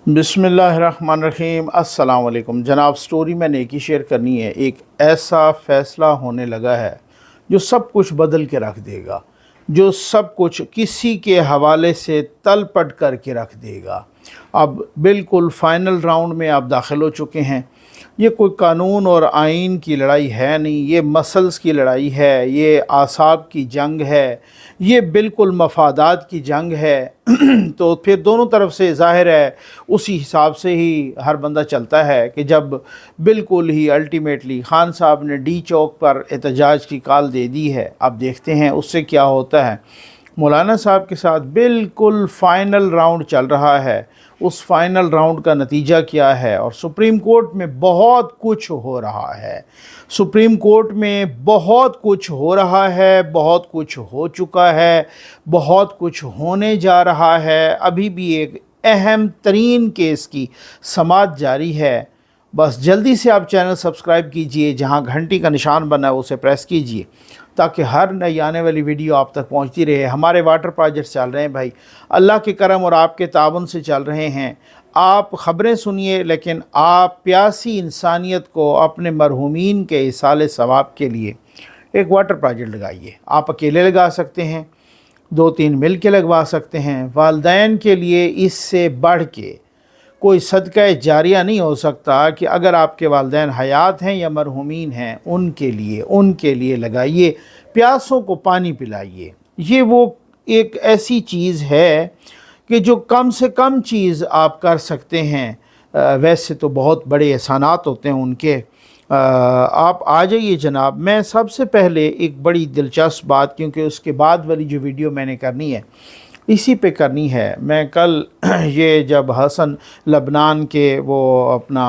बिस्मिल्लाहिर्रहमानिर्रहीम। अस्सलाम वालेकुम जनाब। स्टोरी मैंने एक ही शेयर करनी है। एक ऐसा फ़ैसला होने लगा है जो सब कुछ बदल के रख देगा, जो सब कुछ किसी के हवाले से तलपट करके रख देगा। अब बिल्कुल फ़ाइनल राउंड में आप दाखिल हो चुके हैं। ये कोई कानून और आइन की लड़ाई है नहीं, ये मसल्स की लड़ाई है, ये आसाब की जंग है, ये बिल्कुल मफादात की जंग है। तो फिर दोनों तरफ से ज़ाहिर है उसी हिसाब से ही हर बंदा चलता है कि जब बिल्कुल ही अल्टीमेटली खान साहब ने डी चौक पर एहतजाज की कॉल दे दी है। अब देखते हैं उससे क्या होता है। मौलाना साहब के साथ बिल्कुल फ़ाइनल राउंड चल रहा है, उस फाइनल राउंड का नतीजा क्या है। और सुप्रीम कोर्ट में बहुत कुछ हो रहा है, सुप्रीम कोर्ट में बहुत कुछ हो रहा है, बहुत कुछ हो चुका है, बहुत कुछ होने जा रहा है। अभी भी एक अहम तरीन केस की समाअत जारी है। बस जल्दी से आप चैनल सब्सक्राइब कीजिए, जहां घंटी का निशान बना है उसे प्रेस कीजिए ताकि हर नई आने वाली वीडियो आप तक पहुंचती रहे। हमारे वाटर प्रोजेक्ट चल रहे हैं भाई, अल्लाह के करम और आपके ताबन से चल रहे हैं। आप ख़बरें सुनिए, लेकिन आप प्यासी इंसानियत को अपने मरहूमीन के इसाले सवाब के लिए एक वाटर प्रोजेक्ट लगाइए। आप अकेले लगा सकते हैं, 2-3 मिल के लगवा सकते हैं। वालदैन के लिए इससे बढ़ के कोई सदका जारिया नहीं हो सकता कि अगर आपके वालदैन हयात हैं या मरहूमीन हैं, उनके लिए लगाइए, प्यासों को पानी पिलाइए। ये वो एक ऐसी चीज़ है कि जो कम से कम चीज़ आप कर सकते हैं। वैसे तो बहुत बड़े एहसानात होते हैं उनके। आप आ जाइए जनाब। मैं सबसे पहले एक बड़ी दिलचस्प बात, क्योंकि उसके बाद वाली जो वीडियो मैंने करनी है इसी पे करनी है। मैं कल ये जब हसन लबनान के वो अपना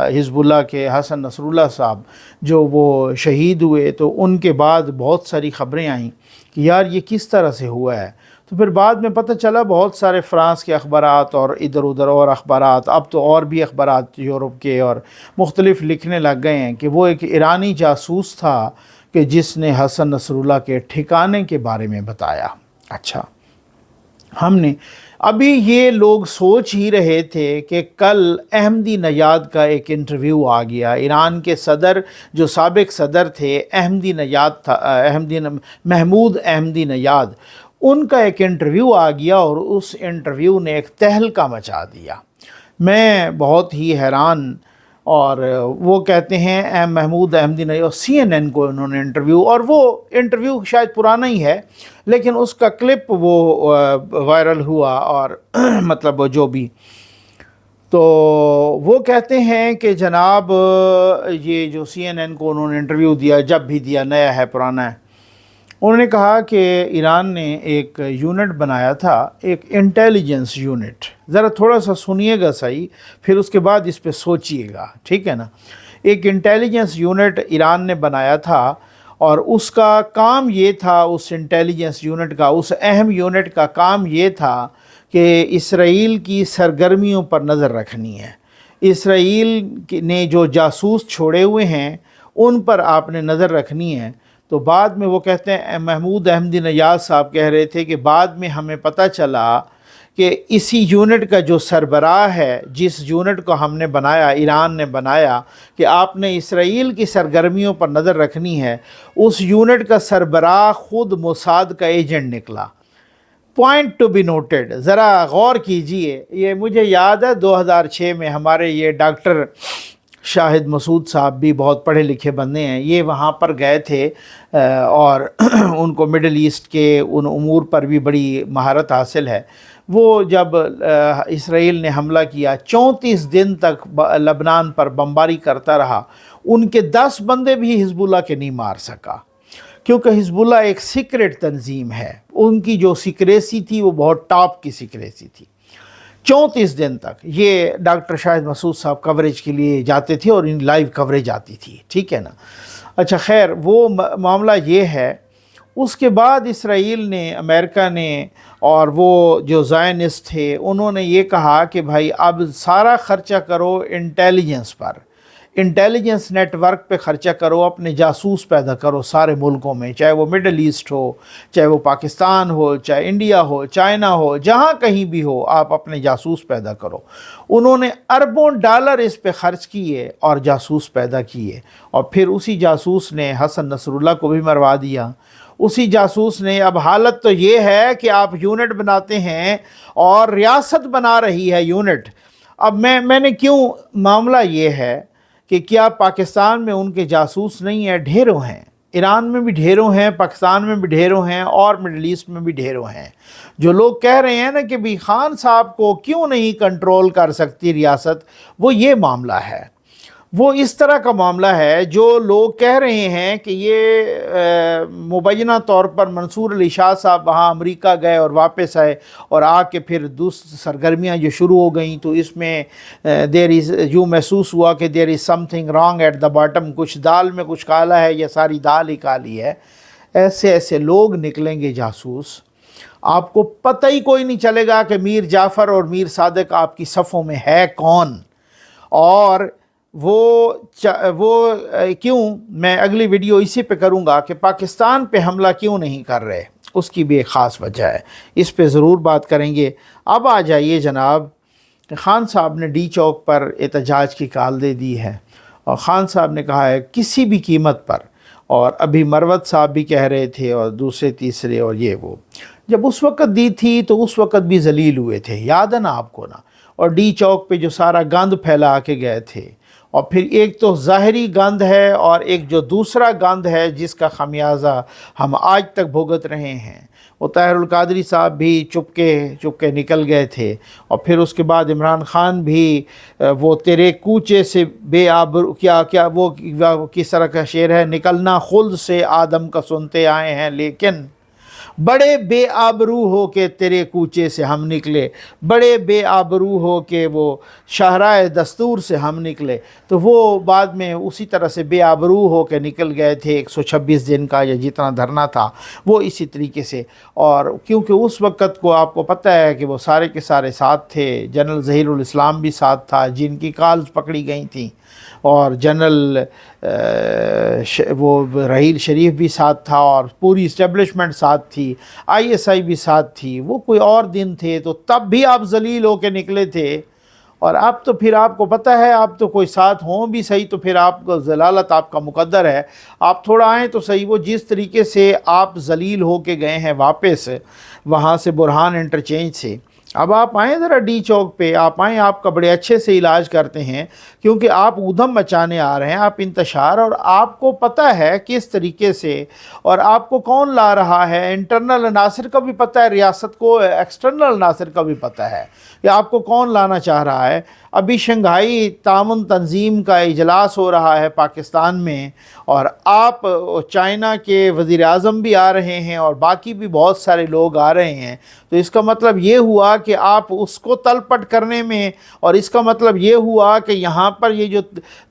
हिज़्बुल्लाह के हसन नसरुल्लाह साहब जो वो शहीद हुए, तो उनके बाद बहुत सारी ख़बरें आईं कि यार ये किस तरह से हुआ है। तो फिर बाद में पता चला बहुत सारे फ़्रांस के अखबारात और इधर उधर और अखबारात, अब तो और भी अखबारात यूरोप के और मुख्तलिफ लिखने लग गए हैं कि वो एक ईरानी जासूस था कि जिसने हसन नसरुल्लाह के ठिकाने के बारे में बताया। अच्छा, हमने अभी ये लोग सोच ही रहे थे कि कल अहमदी नयाद का एक इंटरव्यू आ गया। ईरान के सदर जो साबिक सदर थे अहमदी नयाद था, महमूद अहमदी नयाद, उनका एक इंटरव्यू आ गया और उस इंटरव्यू ने एक तहलका मचा दिया। मैं बहुत ही हैरान। और वो कहते हैं महमूद अहमदी नयाद, CNN को उन्होंने इंटरव्यू, और वो इंटरव्यू शायद पुराना ही है लेकिन उसका क्लिप वो वायरल हुआ और मतलब जो भी, तो वो कहते हैं कि जनाब ये जो CNN को उन्होंने इंटरव्यू दिया, जब भी दिया, नया है पुराना है, उन्होंने कहा कि ईरान ने एक यूनिट बनाया था, एक इंटेलिजेंस यूनिट। ज़रा थोड़ा सा सुनिएगा सही, फिर उसके बाद इस पे सोचिएगा, ठीक है ना। एक इंटेलिजेंस यूनिट ईरान ने बनाया था और उसका काम ये था, उस इंटेलिजेंस यूनिट का, उस अहम यूनिट का काम ये था कि इसराइल की सरगर्मियों पर नज़र रखनी है। इसराइल ने जो जासूस छोड़े हुए हैं उन पर आपने नज़र रखनी है। तो बाद में वो कहते हैं, महमूद अहमदी नयाद साहब कह रहे थे कि बाद में हमें पता चला कि इसी यूनिट का जो सरबराह है, जिस यूनिट को हमने बनाया, ईरान ने बनाया कि आपने इसराइल की सरगर्मियों पर नज़र रखनी है, उस यूनिट का सरबराह ख़ुद मोसाद का एजेंट निकला। पॉइंट टू बी नोटेड, ज़रा गौर कीजिए। ये मुझे याद है 2006 में हमारे ये डॉक्टर शाहिद मसूद साहब भी बहुत पढ़े लिखे बंदे हैं, ये वहाँ पर गए थे और उनको मिडल ईस्ट के उन उमूर पर भी बड़ी महारत हासिल है। वो जब इसराइल ने हमला किया, 34 दिन तक लबनान पर बमबारी करता रहा, उनके 10 बंदे भी हिज़्बुल्लाह के नहीं मार सका, क्योंकि हिज़्बुल्लाह एक सीक्रेट तंजीम है। उनकी जो सीक्रेसी थी वो बहुत टॉप की सीक्रेसी थी। 34 दिन तक ये डॉक्टर शाहिद मसूद साहब कवरेज के लिए जाते थे और इन लाइव कवरेज आती थी, ठीक है ना। अच्छा खैर, वो मामला ये है। उसके बाद इसराइल ने, अमेरिका ने और वो जो ज़ायनिस्ट थे, उन्होंने ये कहा कि भाई अब सारा ख़र्चा करो इंटेलिजेंस पर, इंटेलिजेंस नेटवर्क पे ख़र्चा करो, अपने जासूस पैदा करो सारे मुल्कों में, चाहे वो मिडल ईस्ट हो, चाहे वो पाकिस्तान हो, चाहे इंडिया हो, चाइना हो, जहाँ कहीं भी हो, आप अपने जासूस पैदा करो। उन्होंने अरबों डॉलर इस पे ख़र्च किए और जासूस पैदा किए, और फिर उसी जासूस ने हसन नसरुल्लाह को भी मरवा दिया। उसी जासूस ने, अब हालत तो ये है कि आप यूनिट बनाते हैं और रियासत बना रही है यूनिट। अब मैंने क्यों, मामला ये है कि क्या पाकिस्तान में उनके जासूस नहीं है? ढेरों हैं, ईरान में भी ढेरों हैं, पाकिस्तान में भी ढेरों हैं, और मिडल ईस्ट में भी ढेरों हैं। जो लोग कह रहे हैं ना कि भी खान साहब को क्यों नहीं कंट्रोल कर सकती रियासत, वो ये मामला है, वो इस तरह का मामला है। जो लोग कह रहे हैं कि ये मुबैना तौर पर मंसूर अली शाह साहब वहाँ अमेरिका गए और वापस आए और आके फिर दूसरी सरगर्मियाँ जो शुरू हो गई, तो इसमें देर इज़, यूँ महसूस हुआ कि there is something wrong at the bottom, कुछ दाल में कुछ काला है या सारी दाल ही काली है। ऐसे ऐसे लोग निकलेंगे जासूस, आपको पता ही कोई नहीं चलेगा कि मीर जाफ़र और मीर सादिक आपकी सफ़ों में है कौन। और वो क्यों, मैं अगली वीडियो इसी पे करूँगा कि पाकिस्तान पे हमला क्यों नहीं कर रहे, उसकी भी एक ख़ास वजह है, इस पे ज़रूर बात करेंगे। अब आ जाइए जनाब, ख़ान साहब ने डी चौक पर एहतजाज की कॉल दे दी है, और ख़ान साहब ने कहा है किसी भी कीमत पर, और अभी मरवत साहब भी कह रहे थे और दूसरे तीसरे, और ये वो जब उस वक़्त दी थी तो उस वक़्त भी जलील हुए थे, याद है ना आपको ना। और डी चौक पे जो सारा गंद फैला के गए थे, और फिर एक तो ज़ाहरी गंद है और एक जो दूसरा गंद है जिसका खमियाजा हम आज तक भुगत रहे हैं। वो ताहिरुल कादरी साहब भी चुपके निकल गए थे, और फिर उसके बाद इमरान ख़ान भी, वो तेरे कूचे से बेआबरू, क्या वो किस तरह का शेर है, निकलना खुल्द से आदम का सुनते आए हैं, लेकिन बड़े बेआबरू हो के तेरे कूचे से हम निकले, बड़े बेआबरू हो के वो शाहराए दस्तूर से हम निकले। तो वो बाद में उसी तरह से बेआबरू हो के निकल गए थे। 126 दिन का या जितना धरना था वो इसी तरीके से। और क्योंकि उस वक़्त को आपको पता है कि वो सारे के सारे साथ थे, जनरल ज़हीरुल इस्लाम भी साथ था जिनकी कॉल्स पकड़ी गई थी, और जनरल वो रहील शरीफ भी साथ था, और पूरी इस्टेब्लिशमेंट साथ थी, ISI भी साथ थी। वो कोई और दिन थे, तो तब भी आप जलील हो के निकले थे। और अब तो फिर आपको पता है, आप तो कोई साथ हों भी सही तो फिर आपको जलालत आपका मुकद्दर है, आप थोड़ा आएँ तो सही। वो जिस तरीके से आप जलील हो के गए हैं वापस वहाँ से बुरहान इंटरचेंज से, अब आप आएँ ज़रा डी चौक पे, आप आएँ, आपका बड़े अच्छे से इलाज करते हैं, क्योंकि आप ऊधम मचाने आ रहे हैं, आप इंतशार, और आपको पता है किस तरीके से, और आपको कौन ला रहा है, इंटरनल अनासर का भी पता है रियासत को, एक्सटर्नल अनासर का भी पता है कि आपको कौन लाना चाह रहा है। अभी शंघाई तामुन तंजीम का इजलास हो रहा है पाकिस्तान में, और आप चाइना के वज़ीर आज़म भी आ रहे हैं और बाकी भी बहुत सारे लोग आ रहे हैं। तो इसका मतलब ये हुआ कि आप उसको तलपट करने में, और इसका मतलब ये हुआ कि यहाँ पर ये जो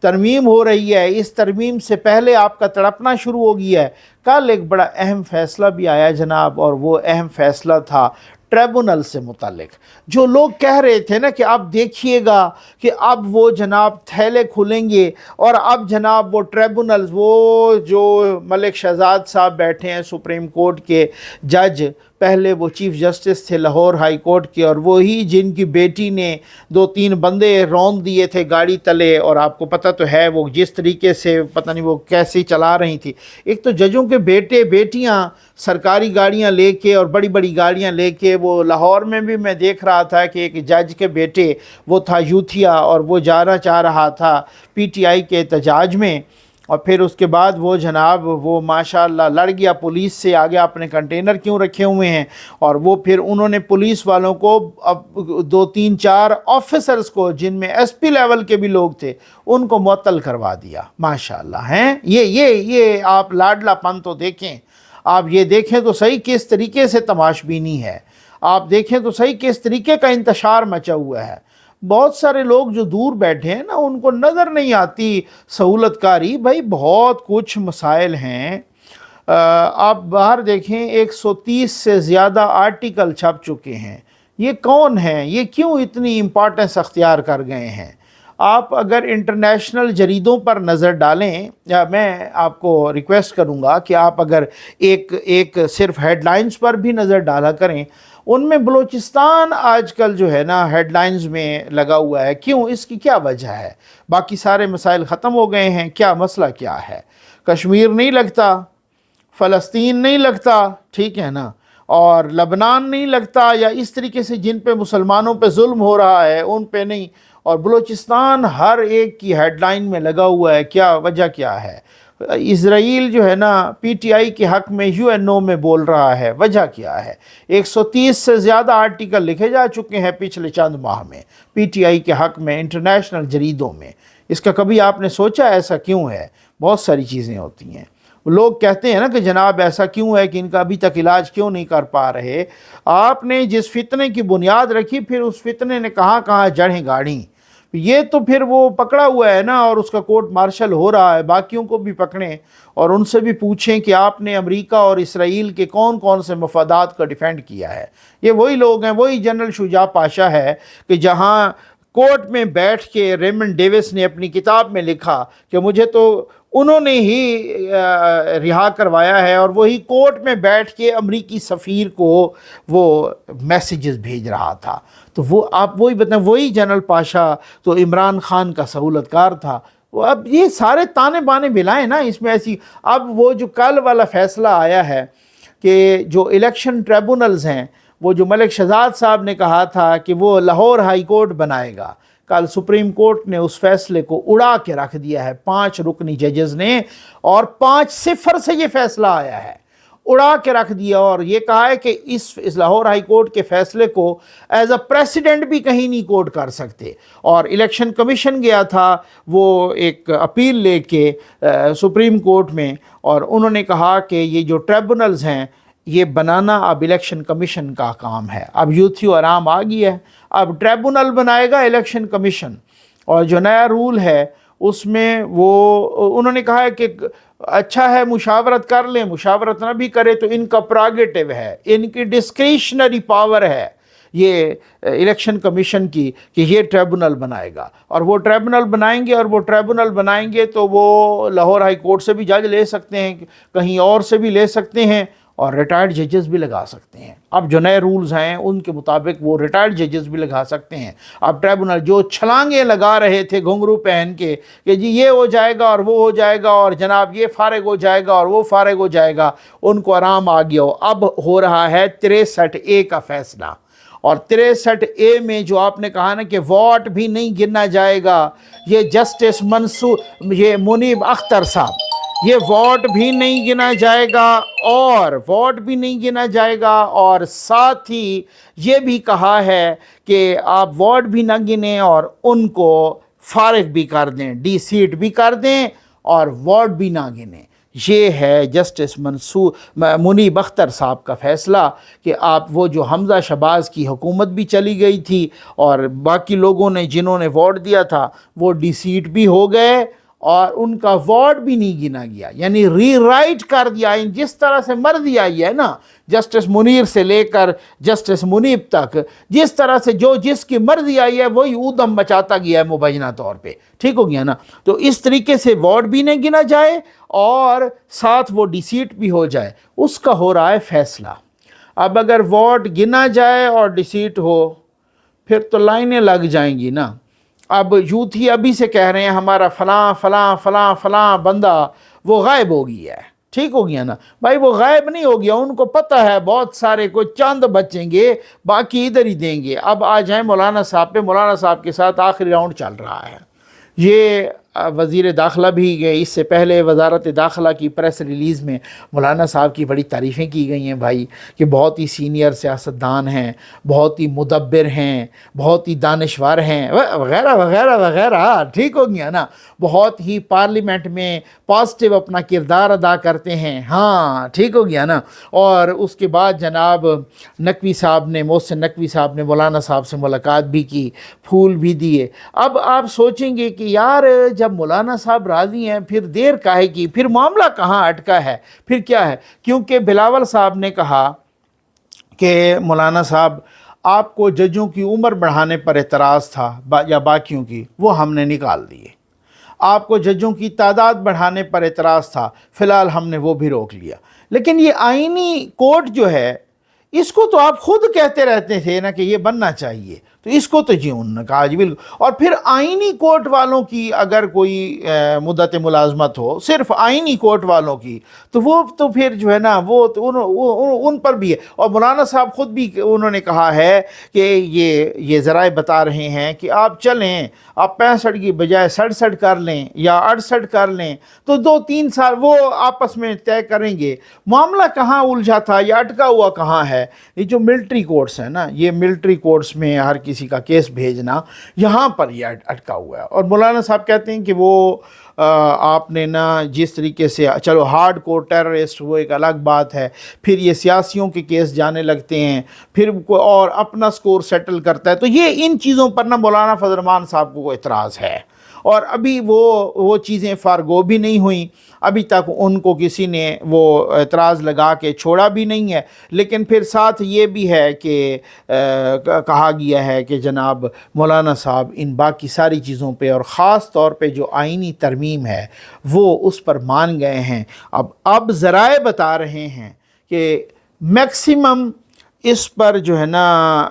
तरमीम हो रही है, इस तरमीम से पहले आपका तड़पना शुरू हो गया है। कल एक बड़ा अहम फ़ैसला भी आया जनाब, और वो अहम फ़ैसला था ट्रिब्यूनल से मुतालिक। जो लोग कह रहे थे ना कि अब देखिएगा कि अब वो जनाब थैले खुलेंगे, और अब जनाब वो ट्रिब्यूनल, वो जो मलिक शहजाद साहब बैठे हैं सुप्रीम कोर्ट के जज, पहले वो चीफ़ जस्टिस थे लाहौर हाई कोर्ट के, और वही जिनकी बेटी ने 2-3 बंदे रौंद दिए थे गाड़ी तले, और आपको पता तो है वो जिस तरीके से पता नहीं वो कैसे चला रही थी। एक तो जजों के बेटे बेटियां सरकारी गाड़ियां लेके और बड़ी बड़ी गाड़ियां लेके, वो लाहौर में भी मैं देख रहा था कि एक जज के बेटे, वो था यूथिया, और वो जाना चाह रहा था PTI के एहतजाज में, और फिर उसके बाद वो जनाब वो माशाअल्लाह लड़ गया पुलिस से, आगे अपने कंटेनर क्यों रखे हुए हैं, और वो फिर उन्होंने पुलिस वालों को, अब 2-3-4 ऑफिसर्स को जिनमें SP लेवल के भी लोग थे, उनको मुअत्तल करवा दिया। माशाअल्लाह हैं, ये आप लाडलापन तो देखें, आप ये देखें तो सही किस तरीके से तमाशबीनी है, आप देखें तो सही किस तरीके का इंतशार मचा हुआ है। बहुत सारे लोग जो दूर बैठे हैं ना, उनको नज़र नहीं आती सहूलतकारी। भाई बहुत कुछ मसाइल हैं। आप बाहर देखें, 130 से ज़्यादा आर्टिकल छप चुके हैं। ये कौन हैं, ये क्यों इतनी इम्पोर्टेंस अख्तियार कर गए हैं? آپ اگر انٹرنیشنل جریدوں پر نظر ڈالیں، یا میں آپ کو ریکویسٹ کروں گا کہ آپ اگر ایک صرف ہیڈ لائنز پر بھی نظر ڈالا کریں، ان میں بلوچستان آج کل جو ہے نا ہیڈ لائنز میں لگا ہوا ہے۔ کیوں؟ اس کی کیا وجہ ہے؟ باقی سارے مسائل ختم ہو گئے ہیں، کیا مسئلہ کیا ہے؟ کشمیر نہیں لگتا، فلسطین نہیں لگتا، ٹھیک ہے نا، اور لبنان نہیں لگتا، یا اس طریقے سے جن پہ مسلمانوں پہ ظلم ہو رہا ہے ان پہ نہیں، اور بلوچستان ہر ایک کی ہیڈ لائن میں لگا ہوا ہے۔ کیا وجہ کیا ہے؟ اسرائیل جو ہے نا پی ٹی آئی کے حق میں یو این او میں بول رہا ہے، وجہ کیا ہے؟ 130 سے زیادہ آرٹیکل لکھے جا چکے ہیں پچھلے چند ماہ میں پی ٹی آئی کے حق میں انٹرنیشنل جریدوں میں۔ اس کا کبھی آپ نے سوچا ایسا کیوں ہے؟ بہت ساری چیزیں ہوتی ہیں۔ لوگ کہتے ہیں نا کہ جناب ایسا کیوں ہے کہ ان کا ابھی تک علاج کیوں نہیں کر پا رہے؟ آپ نے جس فتنے کی بنیاد رکھی، پھر اس فتنے نے کہاں کہاں جڑیں گاڑیں، یہ تو پھر وہ پکڑا ہوا ہے نا، اور اس کا کورٹ مارشل ہو رہا ہے۔ باقیوں کو بھی پکڑیں اور ان سے بھی پوچھیں کہ آپ نے امریکہ اور اسرائیل کے کون کون سے مفادات کا ڈیفینڈ کیا ہے۔ یہ وہی لوگ ہیں، وہی جنرل شجاع پاشا ہے کہ جہاں کورٹ میں بیٹھ کے ریمنڈ ڈیوس نے اپنی کتاب میں لکھا کہ مجھے تو انہوں نے ہی رہا کروایا ہے، اور وہی کورٹ میں بیٹھ کے امریکی سفیر کو وہ میسیجز بھیج رہا تھا۔ تو وہ آپ وہی بتائیں، وہی جنرل پاشا تو عمران خان کا سہولت کار تھا۔ وہ اب یہ سارے تانے بانے ملائیں نا اس میں ایسی۔ اب وہ جو کل والا فیصلہ آیا ہے کہ جو الیکشن ٹریبونلز ہیں، وہ جو ملک شہزاد صاحب نے کہا تھا کہ وہ لاہور ہائی کورٹ بنائے گا، کل سپریم کورٹ نے اس فیصلے کو اڑا کے رکھ دیا ہے 5 رکنی ججز نے، اور 5-0 سے یہ فیصلہ آیا ہے، اڑا کے رکھ دیا، اور یہ کہا ہے کہ اس لاہور ہائی کورٹ کے فیصلے کو ایز اے پریسیڈنٹ بھی کہیں نہیں کوٹ کر سکتے۔ اور الیکشن کمیشن گیا تھا وہ ایک اپیل لے کے سپریم کورٹ میں، اور انہوں نے کہا کہ یہ جو ٹریبونلز ہیں یہ بنانا اب الیکشن کمیشن کا کام ہے۔ اب یوتھی و آرام آ گئی ہے، اب ٹریبونل بنائے گا الیکشن کمیشن، اور جو نیا رول ہے اس میں وہ انہوں نے کہا ہے کہ اچھا ہے مشاورت کر لیں، مشاورت نہ بھی کرے تو ان کا پراگیٹو ہے، ان کی ڈسکریشنری پاور ہے یہ الیکشن کمیشن کی کہ یہ ٹریبونل بنائے گا، اور وہ ٹریبونل بنائیں گے، اور وہ ٹریبونل بنائیں گے تو وہ لاہور ہائی کورٹ سے بھی جج لے سکتے ہیں، کہیں اور سے بھی لے سکتے ہیں، اور ریٹائرڈ ججز بھی لگا سکتے ہیں۔ اب جو نئے رولز ہیں ان کے مطابق وہ ریٹائرڈ ججز بھی لگا سکتے ہیں۔ اب ٹریبونل جو چھلانگیں لگا رہے تھے گھنگرو پہن کے کہ جی یہ ہو جائے گا اور وہ ہو جائے گا، اور جناب یہ فارغ ہو جائے گا اور وہ فارغ ہو جائے گا، ان کو آرام آ گیا ہو۔ اب ہو رہا ہے 63A کا فیصلہ، اور 63A میں جو آپ نے کہا نا کہ ووٹ بھی نہیں گنا جائے گا، یہ جسٹس یہ منیب اختر صاحب، یہ ووٹ بھی نہیں گنا جائے گا، اور ووٹ بھی نہیں گنا جائے گا، اور ساتھ ہی یہ بھی کہا ہے کہ آپ ووٹ بھی نہ گنیں اور ان کو فارغ بھی کر دیں، ڈی سیٹ بھی کر دیں اور ووٹ بھی نہ گنیں۔ یہ ہے جسٹس منیب اختر صاحب کا فیصلہ کہ آپ وہ جو حمزہ شہباز کی حکومت بھی چلی گئی تھی اور باقی لوگوں نے جنہوں نے ووٹ دیا تھا وہ ڈی سیٹ بھی ہو گئے اور ان کا ووٹ بھی نہیں گنا گیا، یعنی ری رائٹ کر دیا۔ جس طرح سے مرضی آئی ہے نا جسٹس منیر سے لے کر جسٹس منیب تک، جس طرح سے جو جس کی مرضی آئی ہے وہی اودم مچاتا گیا ہے مبینہ طور پہ، ٹھیک ہو گیا نا۔ تو اس طریقے سے ووٹ بھی نہیں گنا جائے اور ساتھ وہ ڈی سیٹ بھی ہو جائے، اس کا ہو رہا ہے فیصلہ۔ اب اگر ووٹ گنا جائے اور ڈی سیٹ ہو پھر تو لائنیں لگ جائیں گی نا۔ اب یوتھ ہی ابھی سے کہہ رہے ہیں ہمارا فلاں فلاں فلاں فلاں بندہ وہ غائب ہو گیا ہے، ٹھیک ہو گیا نا۔ بھائی وہ غائب نہیں ہو گیا، ان کو پتہ ہے بہت سارے کوئی چند بچیں گے باقی ادھر ہی دیں گے۔ اب آ جائیں مولانا صاحب پہ، مولانا صاحب کے ساتھ آخری راؤنڈ چل رہا ہے۔ یہ وزیر داخلہ بھی گئے، اس سے پہلے وزارت داخلہ کی پریس ریلیز میں مولانا صاحب کی بڑی تعریفیں کی گئی ہیں بھائی کہ بہت ہی سینئر سیاستدان ہیں، بہت ہی مدبر ہیں، بہت ہی دانشور ہیں وغیرہ وغیرہ وغیرہ، ٹھیک ہو گیا نا۔ بہت ہی پارلیمنٹ میں پازیٹیو اپنا کردار ادا کرتے ہیں، ہاں ٹھیک ہو گیا نا۔ اور اس کے بعد جناب نقوی صاحب نے، محسن نقوی صاحب نے مولانا صاحب سے ملاقات بھی کی، پھول بھی دیے۔ اب آپ سوچیں گے کہ یار جب مولانا صاحب راضی ہیں پھر دیر کاہے کی، پھر معاملہ کہاں اٹکا ہے، پھر کیا ہے؟ کیونکہ بلاول صاحب نے کہا کہ مولانا صاحب آپ کو ججوں کی عمر بڑھانے پر اعتراض تھا یا باقیوں کی، وہ ہم نے نکال دیے۔ آپ کو ججوں کی تعداد بڑھانے پر اعتراض تھا، فی الحال ہم نے وہ بھی روک لیا۔ لیکن یہ آئینی کوڈ جو ہے، اس کو تو آپ خود کہتے رہتے تھے نا کہ یہ بننا چاہیے، تو اس کو تو جی انہوں نے کہا جی بالکل۔ اور پھر آئینی کورٹ والوں کی اگر کوئی مدت ملازمت ہو، صرف آئینی کورٹ والوں کی، تو وہ تو پھر جو ہے نا وہ تو ان پر بھی ہے۔ اور مولانا صاحب خود بھی انہوں نے کہا ہے کہ یہ ذرائع بتا رہے ہیں کہ آپ چلیں، آپ 65 کی بجائے 67 کر لیں یا 68 کر لیں، تو 2-3 سال وہ آپس میں طے کریں گے۔ معاملہ کہاں الجھا تھا یا اٹکا ہوا کہاں ہے؟ یہ جو ملٹری کورٹس ہیں نا، یہ ملٹری کورٹس میں ہر کسی کا کیس بھیجنا، یہاں پر یہ اٹکا ہوا ہے۔ اور مولانا صاحب کہتے ہیں کہ وہ آپ نے نا جس طریقے سے، چلو ہارڈ کور ٹیررسٹ وہ ایک الگ بات ہے، پھر یہ سیاسیوں کے کیس جانے لگتے ہیں، پھر کوئی اور اپنا سکور سیٹل کرتا ہے، تو یہ ان چیزوں پر نا مولانا فضل الرحمان صاحب کو اعتراض ہے۔ اور ابھی وہ چیزیں فارغو بھی نہیں ہوئیں، ابھی تک ان کو کسی نے وہ اعتراض لگا کے چھوڑا بھی نہیں ہے۔ لیکن پھر ساتھ یہ بھی ہے کہ کہا گیا ہے کہ جناب مولانا صاحب ان باقی ساری چیزوں پہ اور خاص طور پہ جو آئینی ترمیم ہے وہ اس پر مان گئے ہیں۔ اب ذرائع بتا رہے ہیں کہ میکسیمم اس پر جو ہے نا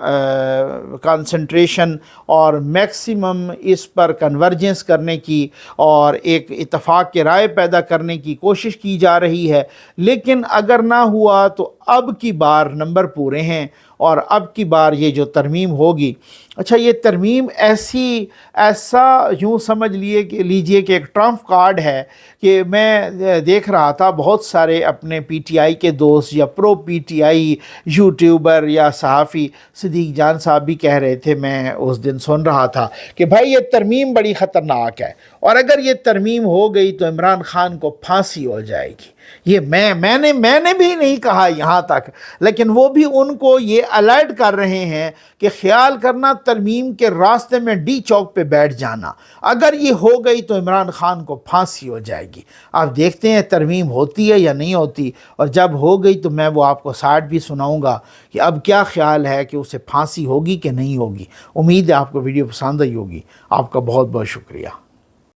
کنسنٹریشن اور میکسیمم اس پر کنورجنس کرنے کی اور ایک اتفاق کے رائے پیدا کرنے کی کوشش کی جا رہی ہے۔ لیکن اگر نہ ہوا تو اب کی بار نمبر پورے ہیں، اور اب کی بار یہ جو ترمیم ہوگی، اچھا یہ ترمیم ایسا یوں سمجھ لیجئے کہ ایک ٹرمپ کارڈ ہے کہ میں دیکھ رہا تھا بہت سارے اپنے پی ٹی آئی کے دوست یا پرو پی ٹی آئی یوٹیوبر یا صحافی، صدیق جان صاحب بھی کہہ رہے تھے، میں اس دن سن رہا تھا کہ بھائی یہ ترمیم بڑی خطرناک ہے، اور اگر یہ ترمیم ہو گئی تو عمران خان کو پھانسی ہو جائے گی۔ یہ میں نے بھی نہیں کہا یہاں تک، لیکن وہ بھی ان کو یہ الرٹ کر رہے ہیں کہ خیال کرنا ترمیم کے راستے میں ڈی چوک پہ بیٹھ جانا، اگر یہ ہو گئی تو عمران خان کو پھانسی ہو جائے گی۔ آپ دیکھتے ہیں ترمیم ہوتی ہے یا نہیں ہوتی، اور جب ہو گئی تو میں وہ آپ کو ساتھ بھی سناؤں گا کہ اب کیا خیال ہے کہ اسے پھانسی ہوگی کہ نہیں ہوگی۔ امید ہے آپ کو ویڈیو پسند آئی ہوگی۔ آپ کا بہت بہت شکریہ۔